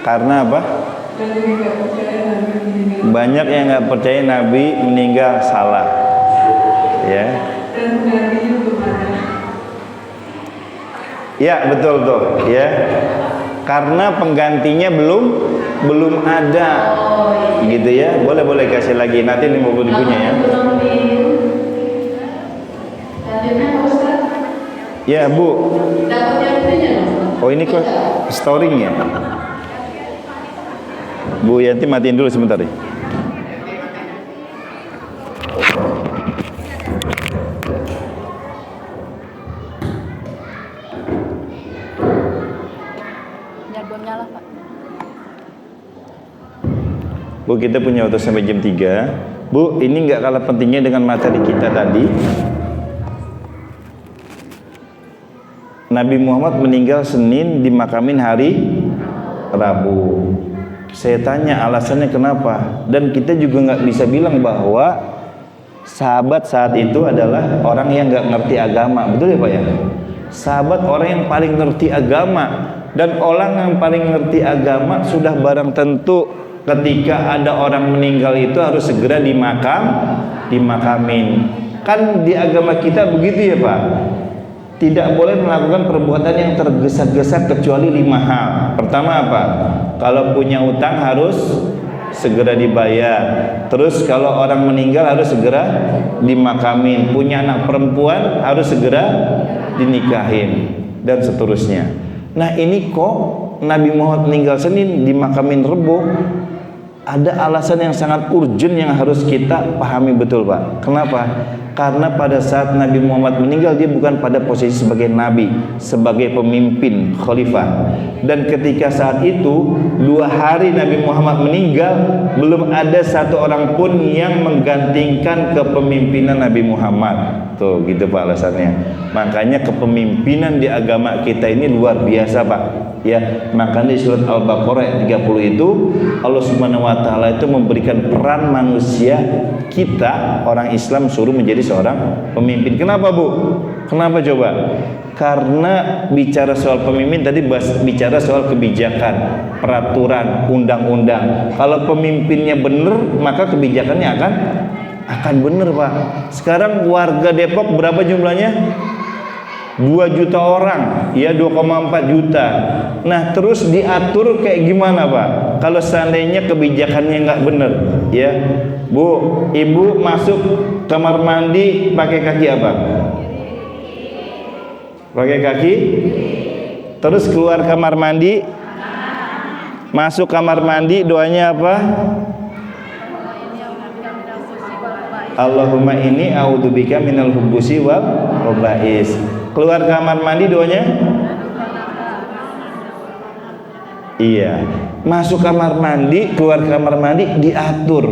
S1: Karena apa? Banyak yang nggak percaya Nabi meninggal, salah, ya. Ya, betul tuh, ya. Karena penggantinya belum ada, gitu ya. Boleh kasih lagi, nanti 50.000-nya ya. Ya, Bu. Oh, ini kok storing ya? Bu Yanti matiin dulu sebentar ya. Bu, kita punya waktu sampai jam 3. Bu, ini nggak kalah pentingnya dengan materi kita tadi. Nabi Muhammad meninggal Senin, dimakamin hari Rabu. Saya tanya alasannya kenapa, dan kita juga nggak bisa bilang bahwa sahabat saat itu adalah orang yang nggak ngerti agama, betul ya Pak ya? Sahabat orang yang paling ngerti agama, dan orang yang paling ngerti agama sudah barang tentu ketika ada orang meninggal itu harus segera dimakamin. Kan di agama kita begitu ya Pak. Tidak boleh melakukan perbuatan yang tergesa-gesa kecuali 5 hal. Pertama apa? Kalau punya utang harus segera dibayar. Terus kalau orang meninggal harus segera dimakamin. Punya anak perempuan harus segera dinikahin, dan seterusnya. Nah, ini kok Nabi Muhammad meninggal Senin, dimakamin Rebo. Ada alasan yang sangat urgent yang harus kita pahami betul Pak. Kenapa? Karena pada saat Nabi Muhammad meninggal, dia bukan pada posisi sebagai Nabi, sebagai pemimpin, khalifah. Dan ketika saat itu 2 hari Nabi Muhammad meninggal, belum ada satu orang pun yang menggantikan kepemimpinan Nabi Muhammad. Tuh gitu Pak alasannya. Makanya kepemimpinan di agama kita ini luar biasa Pak. Ya, makanya di surat Al-Baqarah ayat 30 itu Allah Subhanahu wa taala itu memberikan peran manusia, kita orang Islam suruh menjadi seorang pemimpin. Kenapa Bu? Kenapa coba? Karena bicara soal pemimpin tadi bicara soal kebijakan, peraturan, undang-undang. Kalau pemimpinnya benar, maka kebijakannya akan benar Pak. Sekarang warga Depok berapa jumlahnya? 2 juta orang, ya 2,4 juta. Nah, terus diatur kayak gimana Pak? Kalau seandainya kebijakannya nggak benar, ya Bu, Ibu masuk kamar mandi pakai kaki apa? Pakai kaki. Terus keluar kamar mandi, masuk kamar mandi, doanya apa? Allahumma inni a'udzubika minal hubusi wal khaba'is. Keluar kamar mandi doanya? Iya. Masuk kamar mandi, keluar kamar mandi diatur.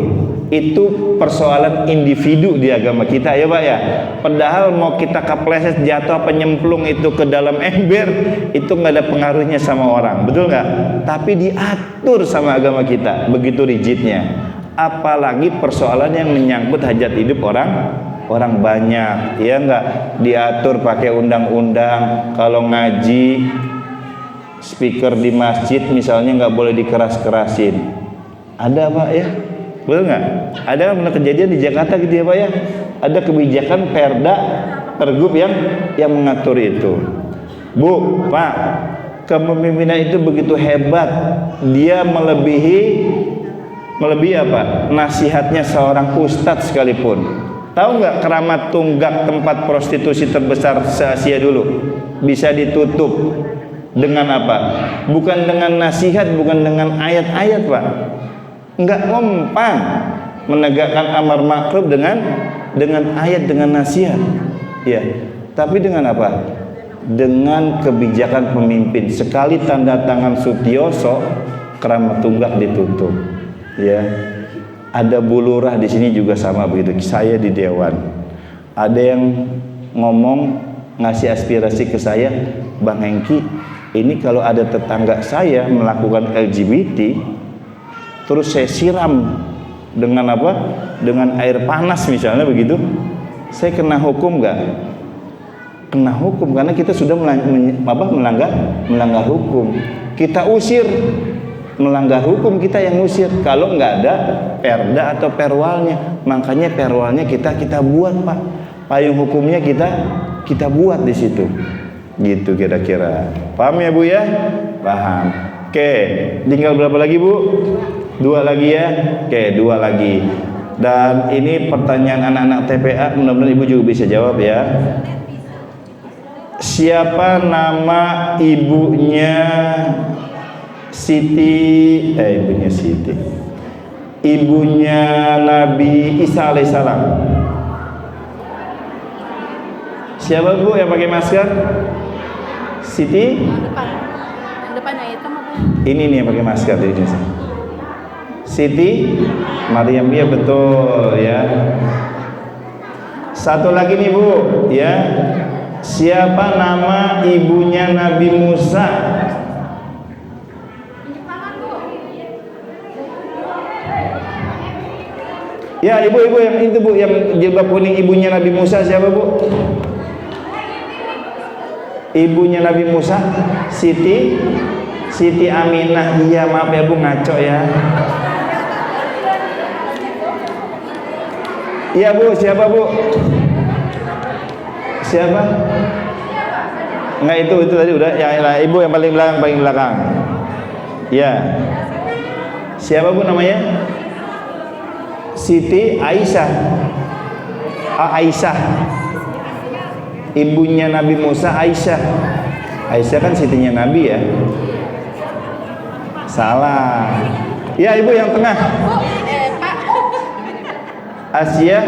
S1: Itu persoalan individu di agama kita ya Pak ya. Padahal mau kita kepleset jatuh apa nyemplung itu ke dalam ember, itu nggak ada pengaruhnya sama orang, betul nggak? Tapi diatur sama agama kita, begitu rigidnya. Apalagi persoalan yang menyangkut hajat hidup orang banyak, ya enggak, diatur pakai undang-undang. Kalau ngaji, speaker di masjid misalnya nggak boleh dikeras-kerasin. Ada Pak ya, betul nggak? Ada pernah kejadian di Jakarta gitu ya Pak ya? Ada kebijakan perda, pergub yang mengatur itu. Bu, Pak, kepemimpinan itu begitu hebat, dia melebihi apa? Nasihatnya seorang ustadz sekalipun. Tahu nggak Keramat Tunggak, tempat prostitusi terbesar se-Asia dulu, bisa ditutup dengan apa? Bukan dengan nasihat, bukan dengan ayat-ayat, Pak. Nggak mempan menegakkan amar ma'ruf dengan ayat, dengan nasihat, ya. Tapi dengan apa? Dengan kebijakan pemimpin. Sekali tanda tangan Sutioso, Keramat Tunggak ditutup, ya. Ada Bu Lurah di sini juga sama begitu. Saya di dewan, ada yang ngomong, ngasih aspirasi ke saya, Bang Hengki, ini kalau ada tetangga saya melakukan LGBT, terus saya siram dengan apa? Dengan air panas misalnya begitu, saya kena hukum nggak? Kena hukum, karena kita sudah melanggar hukum. Kita usir, melanggar hukum, kita yang usir. Kalau nggak ada perda atau perwalnya, makanya perwalnya kita buat, Pak. Payung hukumnya kita buat di situ. Gitu kira-kira. Paham ya Bu ya? Paham. Oke, tinggal berapa lagi Bu? 2 lagi ya. Oke, 2 lagi. Dan ini pertanyaan anak-anak TPA, mudah-mudahan Ibu juga bisa jawab ya. Siapa nama ibunya Siti? Ibunya Nabi Isa alaihissalam. Siapa Bu yang pakai masker? Siti?
S3: Depannya hitam apa?
S1: Ini nih yang pakai masker di sini. Siti Maryam, ya betul ya. Satu lagi nih Bu, ya. Siapa nama ibunya Nabi Musa? Ya, ibu-ibu yang itu Bu, yang jilbab kuning, ibunya Nabi Musa siapa Bu? Ibunya Nabi Musa, Siti Aminah. Iya, maaf ya Bu, ngaco ya. Iya Bu, siapa Bu? Siapa? Enggak, itu tadi udah. Ya, ibu yang paling belakang. Ya. Siapa Bu namanya? Siti Aisyah. Aisyah. Ibunya Nabi Musa Aisyah. Aisyah kan sitinya Nabi ya. Salah. Ya, Ibu yang tengah. Asia.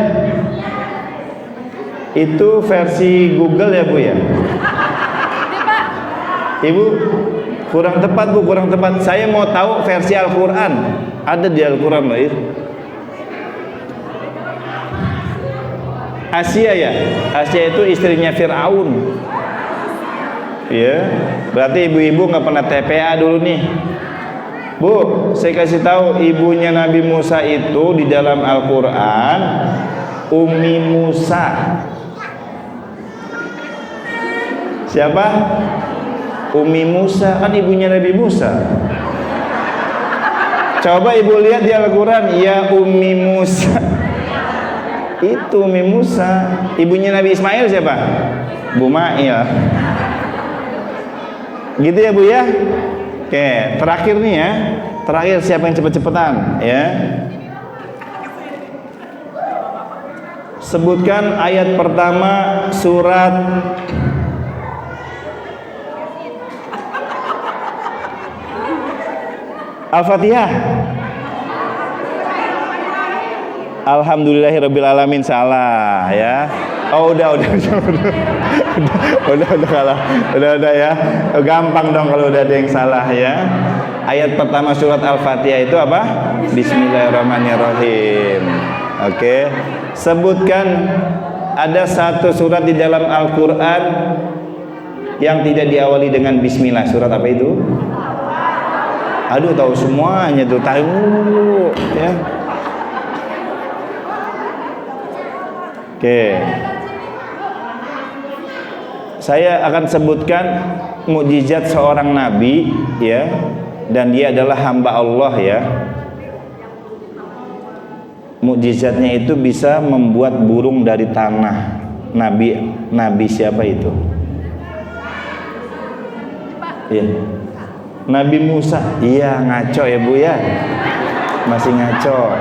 S1: Itu versi Google ya Bu ya? Ibu kurang tepat Bu, kurang tepat. Saya mau tahu versi Al-Quran. Ada di Al-Quran loh itu. Asia ya? Asia itu istrinya Fir'aun. Ya, berarti ibu-ibu nggak pernah TPA dulu nih. Bu, saya kasih tahu, ibunya Nabi Musa itu di dalam Al-Quran Ummi Musa. Siapa? Ummi Musa, kan ibunya Nabi Musa. Coba Ibu lihat di Al-Quran, ya Ummi Musa. Itu Ummi Musa. Ibunya Nabi Ismail siapa? Bu Mail. Gitu ya Bu ya. Oke, terakhir nih ya. Terakhir, siapa yang cepet-cepetan ya? Sebutkan ayat pertama surat Al-Fatihah. Alhamdulillahirrabbilalamin, salah ya. Oh udah kalah. Udah ya. Gampang dong kalau udah ada yang salah ya. Ayat pertama surat Al-Fatihah itu apa? Bismillahirrahmanirrahim. Oke. Sebutkan ada satu surat di dalam Al-Quran yang tidak diawali dengan bismillah. Surat apa itu? Aduh, tahu semuanya tuh. Tahu ya. Oke. Saya akan sebutkan mukjizat seorang nabi ya, dan dia adalah hamba Allah ya. Mukjizatnya itu bisa membuat burung dari tanah. Nabi siapa itu? Iya. Nabi Musa. Iya, ngaco ya Bu ya. Masih ngaco.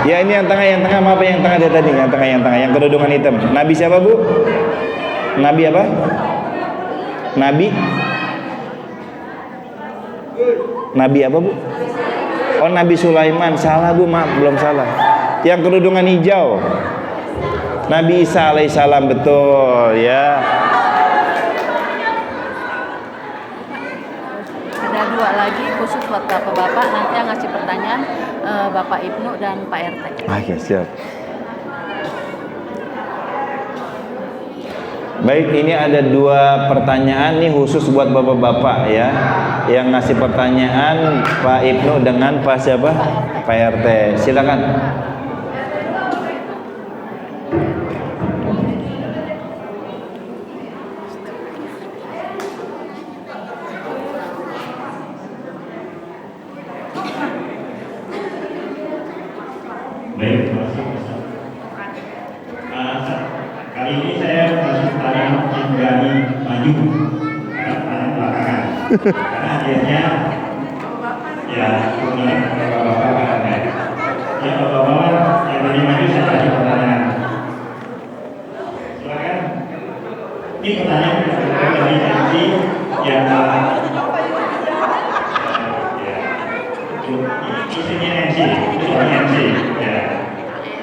S1: Ya ini yang tengah maaf yang tengah dari tadi, yang tengah, yang kerudungan hitam. Nabi siapa Bu? Nabi apa? Nabi apa Bu? Oh Nabi Sulaiman, salah Bu, maaf belum salah. Yang kerudungan hijau, Nabi Isa alaihissalam, betul ya.
S3: Ada dua lagi khusus buat bapak-bapak, nanti yang ngasih pertanyaan Bapak Ibnu dan Pak RT.
S1: Oke, siap. Baik, ini ada dua pertanyaan nih khusus buat bapak-bapak ya. Yang ngasih pertanyaan Pak Ibnu dengan Pak siapa? Pak RT. Silakan.
S4: Baik, terima kasih. Kali ini saya masih pertanyaan yang berani maju, karena pertanyaan belakangan. Karena akhirnya ya kemudian bapak-bapak ada. Ya bapak-bapak yang berani maju saya kasih pertanyaan. Silakan. Ini pertanyaan dari MC yang isinya MC, itu MC. Ya.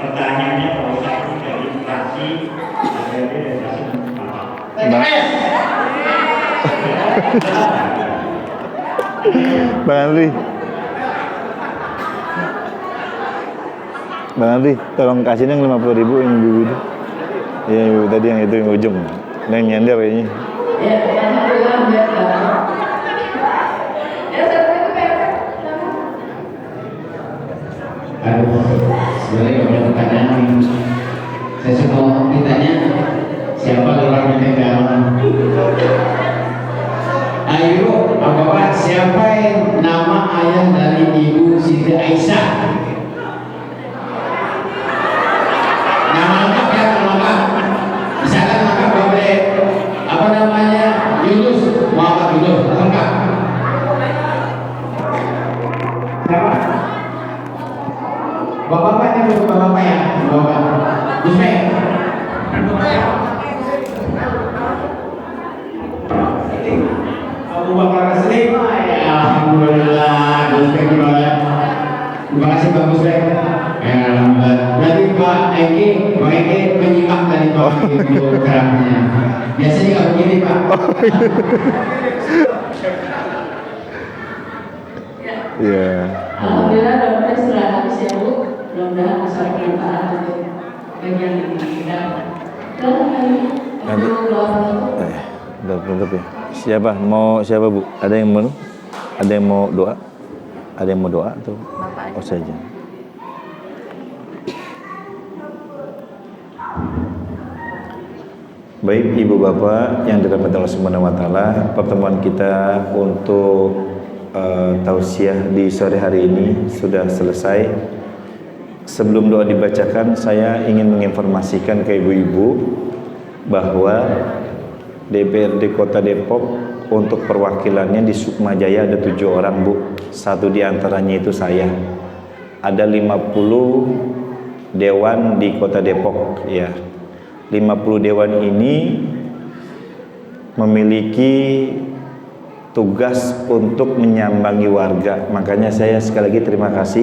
S4: Pertanyaannya kalau saya dari fraksi, dari fraksi
S1: Bang Andri, tolong kasih yang 50.000 yang ibu itu. Iya ibu tadi yang itu yang ujung, yang nyender kayaknya.
S2: Ya, alhamdulillah biasa.
S5: Aduh, sebenarnya gak ada pertanyaan nih. Saya cuma ditanya siapa orang yang pegang. Ayo, bapak, siapa yang nama ayah dari ibu Siti Aisyah? Nama lengkap ya, nama lengkap. Misalkan lengkap boleh apa namanya Yunus, Muhammad Yunus, lengkap. Siapa? Bapak-bapak ini bapak ya, bapak. Gusme. Abu Bakar Aslim. Alhamdulillah, Gusme gimana? Terima kasih Pak Gusme. Alhamdulillah. Berarti Pak Eki menyimak dari Pak video keramnya. Biasanya nggak begini Pak.
S1: Iya.
S2: Alhamdulillah doa sudah habis ya Bu. Mudah-mudahan bisa bermanfaat untuk bagian ini. Dan
S1: Udah penutup ya. Siapa? Mau siapa Bu? Ada yang mau? Ada yang mau doa? Ada yang mau doa atau?
S3: Bapak aja.
S1: Oh saja. Baik Ibu Bapak yang dirahmati Allah Subhanahu wa taala, pertemuan kita untuk tausiah di sore hari ini sudah selesai. Sebelum doa dibacakan, saya ingin menginformasikan ke ibu-ibu bahwa DPRD Kota Depok untuk perwakilannya di Sukma Jaya ada 7 orang Bu. Satu di antaranya itu saya. Ada 50 dewan di Kota Depok ya. 50 dewan ini memiliki tugas untuk menyambangi warga. Makanya saya sekali lagi terima kasih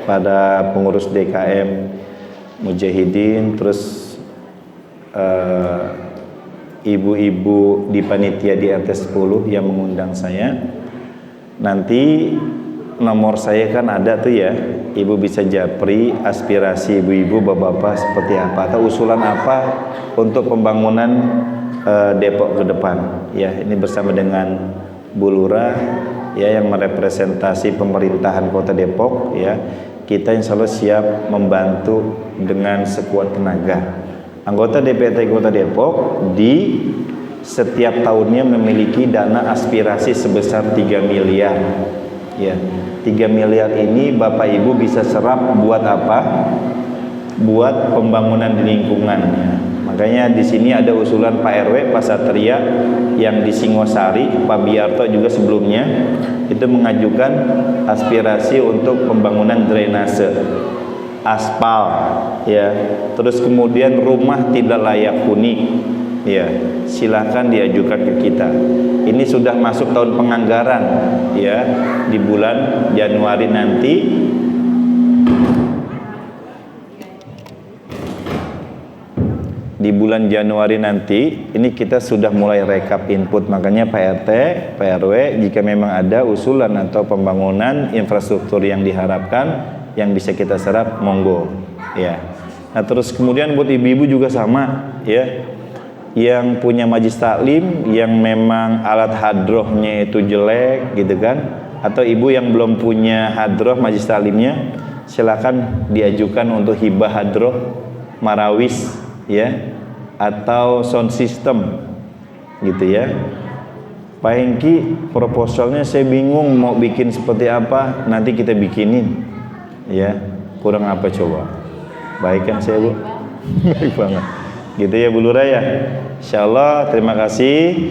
S1: pada pengurus DKM Mujahidin, terus ibu-ibu di panitia di RT 10 yang mengundang saya. Nanti nomor saya kan ada tuh ya, ibu bisa japri aspirasi ibu-ibu bapak-bapak seperti apa atau usulan apa untuk pembangunan Depok ke depan ya. Ini bersama dengan Bu Lurah ya yang merepresentasi pemerintahan Kota Depok ya. Kita insya Allah siap membantu dengan sekuat tenaga. Anggota DPRD Kota Depok di setiap tahunnya memiliki dana aspirasi sebesar 3 miliar ya. 3 miliar ini Bapak Ibu bisa serap buat apa? Buat pembangunan di lingkungan ya. Makanya di sini ada usulan Pak RW, Pak Satria yang di Singosari, Pak Biarto juga sebelumnya itu mengajukan aspirasi untuk pembangunan drainase, aspal, ya. Terus kemudian rumah tidak layak huni, ya. Silakan diajukan ke kita. Ini sudah masuk tahun penganggaran, ya. Di bulan Januari nanti. Di bulan Januari nanti ini kita sudah mulai rekap input, makanya Pak RT, Pak RW jika memang ada usulan atau pembangunan infrastruktur yang diharapkan yang bisa kita serap, monggo ya. Nah terus kemudian buat ibu-ibu juga sama ya, yang punya majlis taklim yang memang alat hadrohnya itu jelek gitu kan, atau ibu yang belum punya hadroh majlis taklimnya, silakan diajukan untuk hibah hadroh marawis ya, atau sound system gitu ya. Pak Hengki, proposalnya saya bingung mau bikin seperti apa, nanti kita bikinin ya. Kurang apa coba? Baik kan saya Bu? Baik banget gitu ya Bu Lurah ya. Insyaallah terima kasih.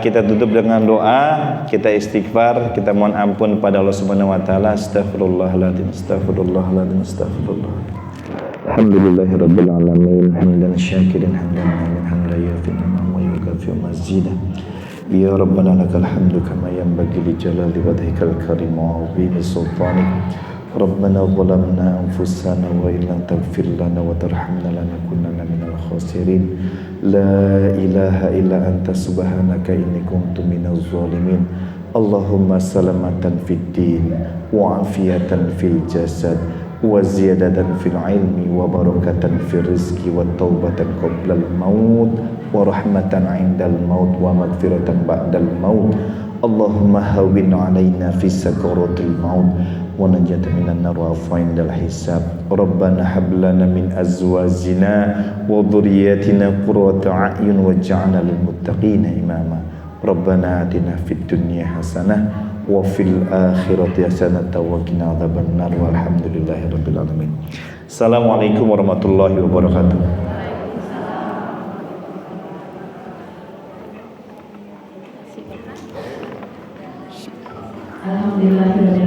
S1: Kita tutup dengan doa, kita istighfar, kita mohon ampun pada Allah Subhanahu wa taala. Astagfirullahaladzim, astagfirullahaladzim, astagfirullah. Alhamdulillahirabbil alamin, hamdan syakirin hamdan liman hamda yafi ni'am wa yukafi mazida. Ya Rabbana lakal hamdu kama yanbaghi li jalali wajhikal karim wa 'azimi sultanik. Rabbana zalamna anfusana wa illam taghfir lana wa tarhamna lanakunanna minal khasirin. La ilaha illa anta subhanaka inni kuntu minaz zalimin. Allahumma salamatan fid din wa afiyatan fil jasad wa ziyadatan fil ilmi wa barakatan fil rizki wa taubatan qoblal maut wa rahmatan indal maut wa magfiratan ba'dal maut. Allahumma hawwin alaina fi sakaratil maut wa najatan minan nar wa afu indal hisab. Rabbana hab lana min azwajina wa dhurriyyatina qurrata a'yun waj'alna lil muttaqina imama. Rabbana atina fid dunya hasanah wa fil akhirati hasanatan wa qina adzabannar walhamdulillahirabbil alamin. Assalamualaikum warahmatullahi wabarakatuh.
S2: Alhamdulillah.